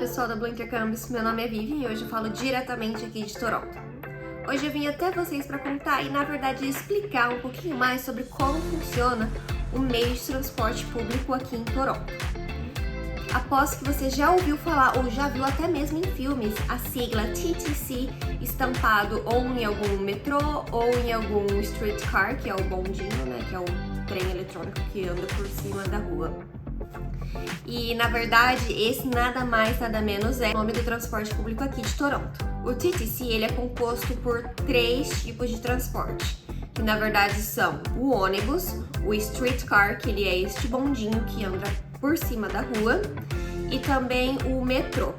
pessoal da Blue Intercâmbios, meu nome é Vivian e hoje eu falo diretamente aqui de Toronto. Hoje eu vim até vocês para contar e na verdade explicar um pouquinho mais sobre como funciona o meio de transporte público aqui em Toronto. Aposto que você já ouviu falar ou já viu até mesmo em filmes a sigla TTC estampado ou em algum metrô ou em algum streetcar, que é o bondinho, né, que é o trem eletrônico que anda por cima da rua. E na verdade esse nada mais nada menos é o nome do transporte público aqui de Toronto. O TTC ele é composto por 3 tipos de transporte, que na verdade são o ônibus, o streetcar, que ele é este bondinho que anda por cima da rua, e também o metrô.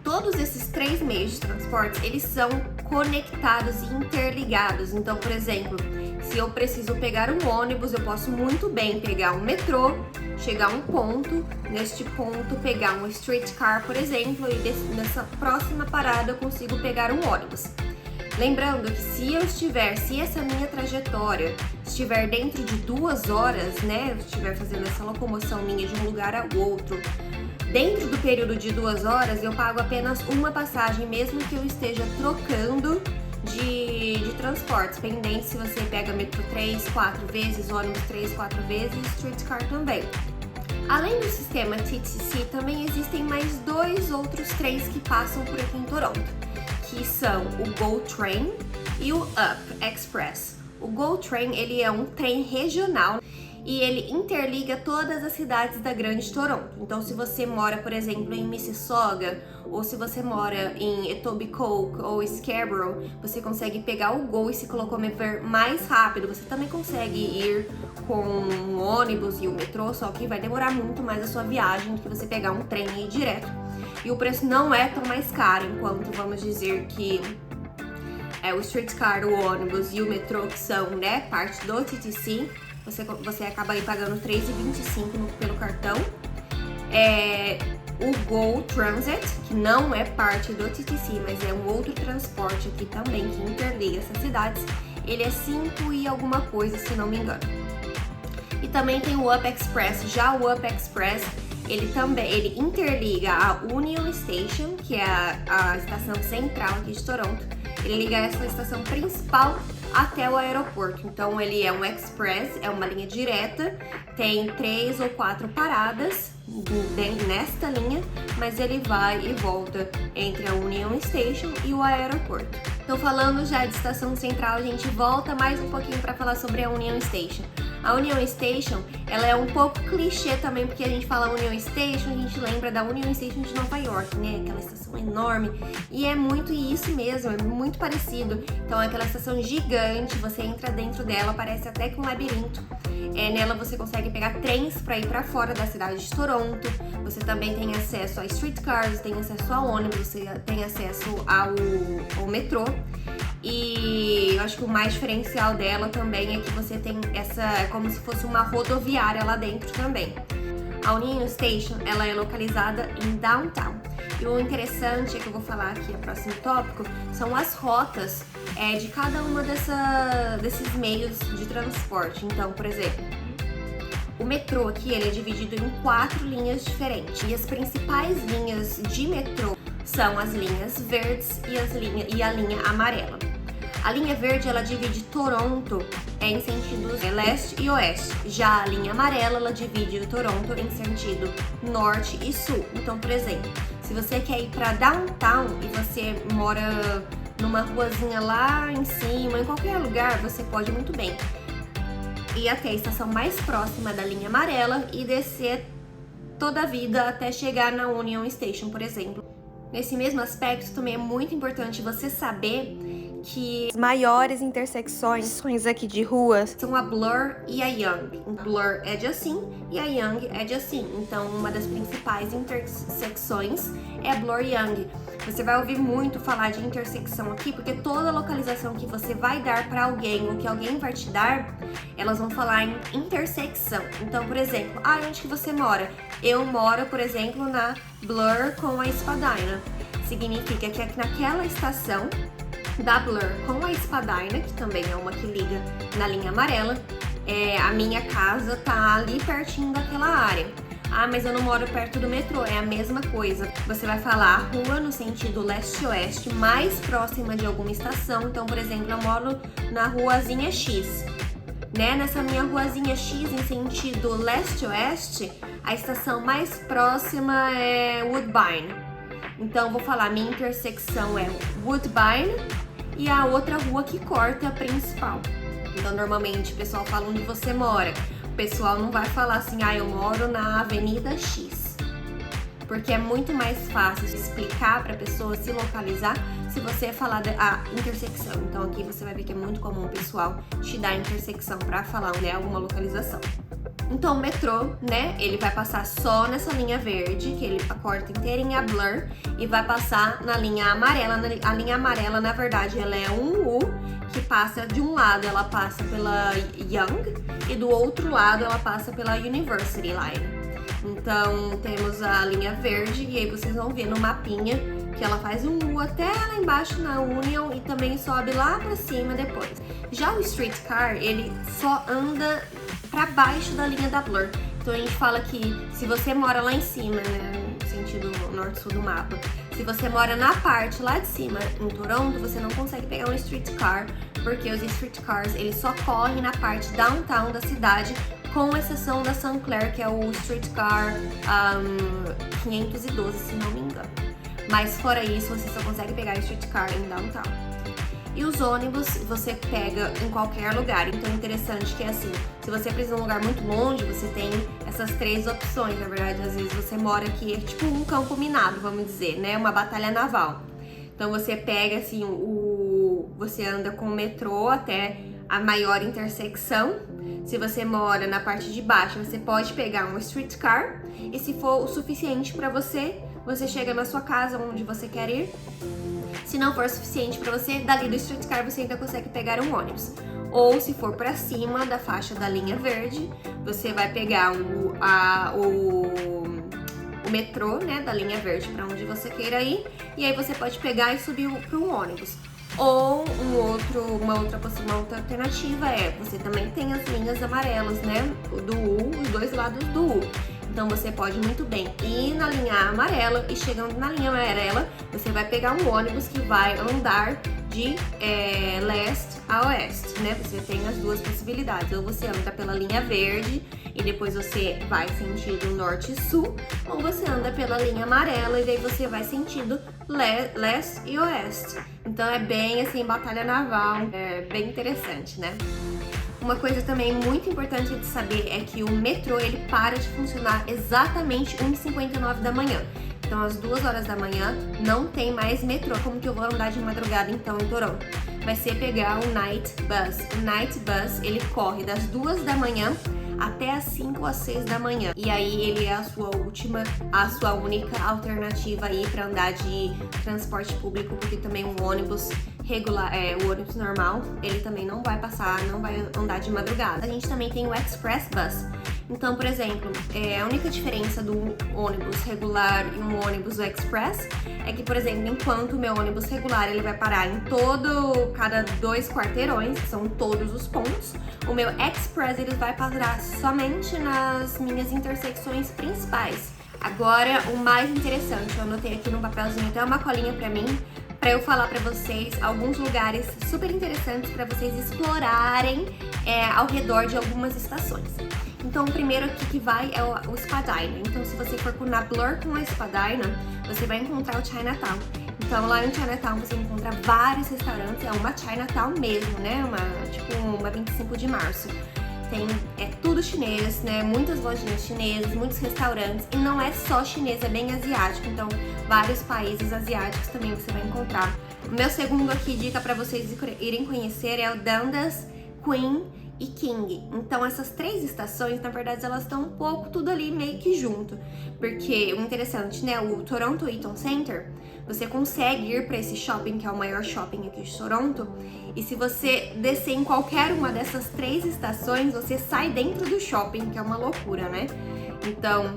Todos esses 3 meios de transporte eles são conectados e interligados. Então, por exemplo, se eu preciso pegar um ônibus, eu posso muito bem pegar um metrô, chegar a um ponto, neste ponto pegar um streetcar, por exemplo, e nessa próxima parada eu consigo pegar um ônibus. Lembrando que se essa minha trajetória estiver dentro de 2 horas, né, eu estiver fazendo essa locomoção minha de um lugar ao outro, dentro do período de 2 horas eu pago apenas uma passagem, mesmo que eu esteja trocando de transportes, pendente se você pega metrô 3, 4 vezes, ônibus 3, 4 vezes, streetcar também. Além do sistema TTC, também existem mais 2 outros trens que passam por aqui em Toronto, que são o GO Train e o Up Express. O GO Train ele é um trem regional e ele interliga todas as cidades da Grande Toronto. Então, se você mora, por exemplo, em Mississauga, ou se você mora em Etobicoke ou Scarborough, você consegue pegar o GO e se locomover mais rápido. Você também consegue ir com um ônibus e o metrô, só que vai demorar muito mais a sua viagem do que você pegar um trem e ir direto. E o preço não é tão mais caro, enquanto vamos dizer que o streetcar, o ônibus e o metrô, que são, né, parte do TTC, você acaba aí pagando $3,25 pelo cartão. O GO Transit, que não é parte do TTC, mas é um outro transporte aqui também que interliga essas cidades, ele é 5 e alguma coisa, se não me engano. E também tem o Up Express. Já o Up Express, ele interliga a Union Station, que é a estação central aqui de Toronto. Ele liga essa estação principal até o aeroporto. Então ele é um express, é uma linha direta, tem 3 ou 4 paradas nesta linha, mas ele vai e volta entre a Union Station e o aeroporto. Então, falando já de estação central, a gente volta mais um pouquinho para falar sobre a Union Station. A Union Station, ela é um pouco clichê também, porque a gente fala Union Station, a gente lembra da Union Station de Nova York, né? Aquela estação enorme. E é muito isso mesmo, é muito parecido. Então, é aquela estação gigante, você entra dentro dela, parece até que um labirinto. Nela você consegue pegar trens para ir para fora da cidade de Toronto. Você também tem acesso a streetcars, tem acesso a ônibus, você tem acesso ao metrô. E eu acho que o mais diferencial dela também é que você tem é como se fosse uma rodoviária lá dentro também. A Union Station, ela é localizada em Downtown. E o interessante é que eu vou falar aqui, o próximo tópico, são as rotas de cada uma desses meios de transporte. Então, por exemplo, o metrô aqui ele é dividido em 4 linhas diferentes. E as principais linhas de metrô são as linhas verdes e a linha amarela. A linha verde ela divide Toronto em sentidos leste e oeste. Já a linha amarela ela divide o Toronto em sentido norte e sul. Então, por exemplo, se você quer ir para Downtown e você mora numa ruazinha lá em cima, em qualquer lugar, você pode muito bem ir até a estação mais próxima da linha amarela e descer toda a vida até chegar na Union Station, por exemplo. Nesse mesmo aspecto, também é muito importante você saber que as maiores intersecções aqui de ruas são a Bloor e a Yonge. A Bloor é de assim e a Yonge é de assim. Então, uma das principais intersecções é a Bloor Yonge. Você vai ouvir muito falar de intersecção aqui, porque toda localização que você vai dar para alguém ou que alguém vai te dar, elas vão falar em intersecção. Então, por exemplo, onde que você mora? Eu moro, por exemplo, na Bloor com a Spadina. Significa que aqui naquela estação da Bloor com a Spadina, que também é uma que liga na linha amarela, a minha casa tá ali pertinho daquela área. Ah, mas eu não moro perto do metrô. É a mesma coisa. Você vai falar a rua no sentido leste-oeste, mais próxima de alguma estação. Então, por exemplo, eu moro na ruazinha X. Né? Nessa minha ruazinha X, em sentido leste-oeste, a estação mais próxima é Woodbine. Então, vou falar, minha intersecção é Woodbine e a outra rua que corta a principal. Então, normalmente, o pessoal fala onde você mora. O pessoal não vai falar assim, ah, eu moro na Avenida X. Porque é muito mais fácil explicar para a pessoa se localizar se você falar a intersecção. Então, aqui você vai ver que é muito comum o pessoal te dar a intersecção para falar onde é alguma localização. Então, o metrô, né, ele vai passar só nessa linha verde, que ele corta inteirinha a Blur, e vai passar na linha amarela. A linha amarela, na verdade, ela é um U, que passa de um lado, ela passa pela Yonge, e do outro lado, ela passa pela University Line. Então, temos a linha verde, e aí vocês vão ver no mapinha que ela faz um U até lá embaixo na Union e também sobe lá pra cima depois. Já o streetcar, ele só anda pra baixo da linha da Blur. Então a gente fala que se você mora lá em cima, né, no sentido norte-sul do mapa, se você mora na parte lá de cima, em Toronto, você não consegue pegar um streetcar, porque os streetcars, eles só correm na parte downtown da cidade, com exceção da St. Clair, que é o streetcar 512, se não me engano. Mas fora isso, você só consegue pegar streetcar em downtown. E os ônibus você pega em qualquer lugar. Então é interessante que é assim, se você precisa de um lugar muito longe, você tem essas três opções. Na verdade, às vezes você mora aqui, é tipo um campo minado, vamos dizer, né? Uma batalha naval. Então você pega assim, você anda com o metrô até a maior intersecção. Se você mora na parte de baixo, você pode pegar um streetcar. E se for o suficiente para você, você chega na sua casa onde você quer ir. Se não for suficiente para você, dali do streetcar você ainda consegue pegar um ônibus. Ou se for para cima da faixa da linha verde, você vai pegar o metrô, né, da linha verde para onde você queira ir. E aí você pode pegar e subir para um ônibus. Ou uma outra alternativa é, você também tem as linhas amarelas, né, do U, os dois lados do U. Então você pode muito bem ir na linha amarela e chegando na linha amarela, você vai pegar um ônibus que vai andar de leste a oeste, né? Você tem as duas possibilidades. Ou você anda pela linha verde e depois você vai sentido norte e sul, ou você anda pela linha amarela e daí você vai sentido leste e oeste. Então é bem assim, batalha naval, é bem interessante, né? Uma coisa também muito importante de saber é que o metrô ele para de funcionar exatamente 1h59 da manhã. Então às 2 horas da manhã não tem mais metrô. Como que eu vou andar de madrugada então em Toronto? Vai ser pegar o Night Bus. O Night Bus ele corre das 2 da manhã até as 5 ou às 6 da manhã. E aí ele é a sua única alternativa aí para andar de transporte público, porque também um ônibus regular, o ônibus normal, ele também não vai passar, não vai andar de madrugada. A gente também tem o Express Bus. Então, por exemplo, a única diferença do ônibus regular e um ônibus Express é que, por exemplo, enquanto o meu ônibus regular ele vai parar em cada 2 quarteirões, que são todos os pontos, o meu Express ele vai parar somente nas minhas intersecções principais. Agora, o mais interessante, eu anotei aqui no papelzinho até uma colinha pra mim, para eu falar para vocês alguns lugares super interessantes para vocês explorarem ao redor de algumas estações. Então, o primeiro aqui que vai é o Spadina. Então, se você for na Blur com a Spadina, você vai encontrar o Chinatown. Então, lá no Chinatown você encontra vários restaurantes, é uma Chinatown mesmo, né? Uma 25 de março. Tem tudo chinês, né? Muitas lojinhas chinesas, muitos restaurantes. E não é só chinês, é bem asiático. Então, vários países asiáticos também você vai encontrar. O meu segundo aqui, dica para vocês irem conhecer é o Dundas, Queen e King. Então essas 3 estações, na verdade, elas estão um pouco tudo ali meio que junto. Porque o interessante, né? O Toronto Eaton Center, você consegue ir para esse shopping, que é o maior shopping aqui de Toronto, e se você descer em qualquer uma dessas 3 estações, você sai dentro do shopping, que é uma loucura, né? Então,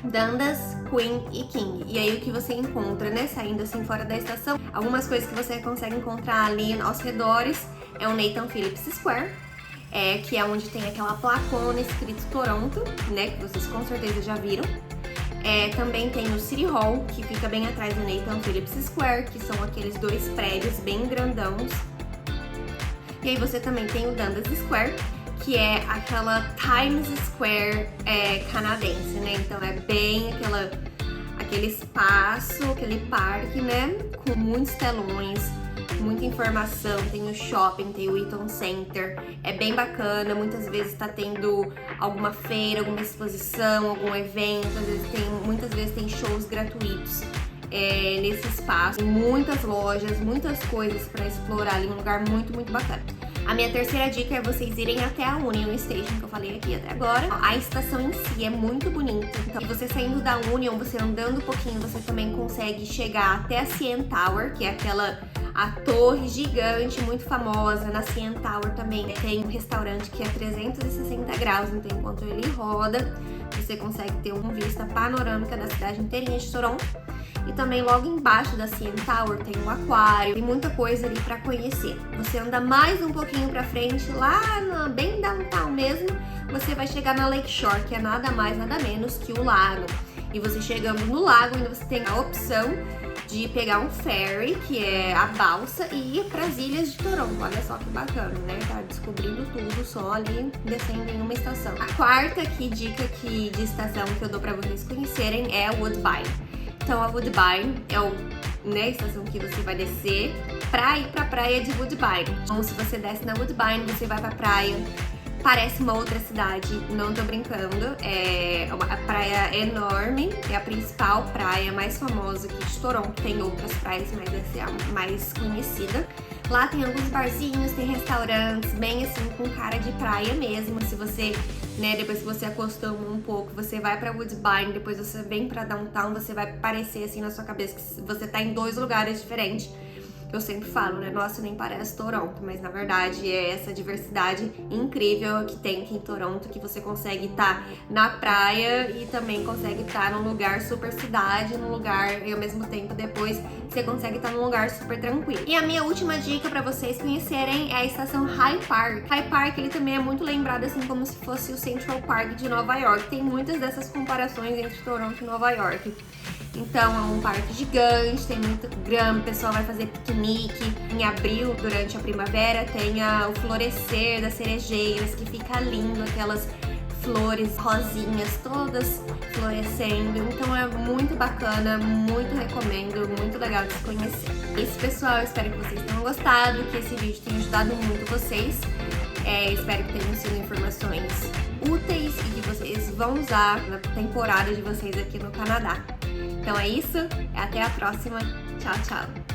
Dundas, Queen e King. E aí o que você encontra, né, saindo assim fora da estação, algumas coisas que você consegue encontrar ali aos redores é o Nathan Phillips Square, que é onde tem aquela placona escrito Toronto, né, que vocês com certeza já viram. Também tem o City Hall, que fica bem atrás do Nathan Phillips Square, que são aqueles dois prédios bem grandãos. E aí você também tem o Dundas Square, que é aquela Times Square canadense, né? Então é bem aquele espaço, aquele parque, né? Com muitos telões, muita informação, tem o shopping, tem o Eaton Center, é bem bacana, muitas vezes tá tendo alguma feira, alguma exposição, algum evento, muitas vezes tem shows gratuitos nesse espaço, tem muitas lojas, muitas coisas para explorar ali, um lugar muito, muito bacana. A minha terceira dica é vocês irem até a Union Station, que eu falei aqui até agora. A estação em si é muito bonita, então você saindo da Union, você andando um pouquinho, você também consegue chegar até a CN Tower, que é a torre gigante, muito famosa. Na CN Tower também tem um restaurante que é 360 graus, então enquanto ele roda, você consegue ter uma vista panorâmica da cidade inteirinha de Toronto. E também logo embaixo da CN Tower tem um aquário, tem muita coisa ali pra conhecer. Você anda mais um pouquinho pra frente, lá bem downtown mesmo, você vai chegar na Lakeshore, que é nada mais, nada menos que o lago. E você chegando no lago, ainda você tem a opção de pegar um ferry, que é a balsa, e ir para as ilhas de Toronto. Olha só que bacana, né? Tá descobrindo tudo só ali descendo em uma estação. A quarta dica de estação que eu dou para vocês conhecerem é a Woodbine. Então a Woodbine é a estação que você vai descer para ir para a praia de Woodbine. Então se você desce na Woodbine, você vai para a praia. Parece uma outra cidade, não tô brincando, a praia é enorme, é a principal praia mais famosa aqui de Toronto, tem outras praias, mas essa é a mais conhecida. Lá tem alguns barzinhos, tem restaurantes, bem assim, com cara de praia mesmo. Se você, depois que você acostuma um pouco, você vai pra Woodbine, depois você vem pra Downtown, você vai parecer assim na sua cabeça que você tá em dois lugares diferentes. Eu sempre falo, né? Nossa, nem parece Toronto, mas na verdade é essa diversidade incrível que tem aqui em Toronto, que você consegue estar na praia e também consegue estar num lugar super cidade, num lugar e ao mesmo tempo depois você consegue estar num lugar super tranquilo. E a minha última dica para vocês conhecerem é a estação High Park. High Park, ele também é muito lembrado assim como se fosse o Central Park de Nova York. Tem muitas dessas comparações entre Toronto e Nova York. Então é um parque gigante, tem muita grama, o pessoal vai fazer piquenique. Em abril, durante a primavera, tem o florescer das cerejeiras, que fica lindo, aquelas flores rosinhas todas florescendo. Então é muito bacana, muito recomendo, muito legal de se conhecer. Isso, pessoal, eu espero que vocês tenham gostado, que esse vídeo tenha ajudado muito vocês. Espero que tenham sido informações úteis e que vocês vão usar na temporada de vocês aqui no Canadá. Então é isso, até a próxima. Tchau, tchau!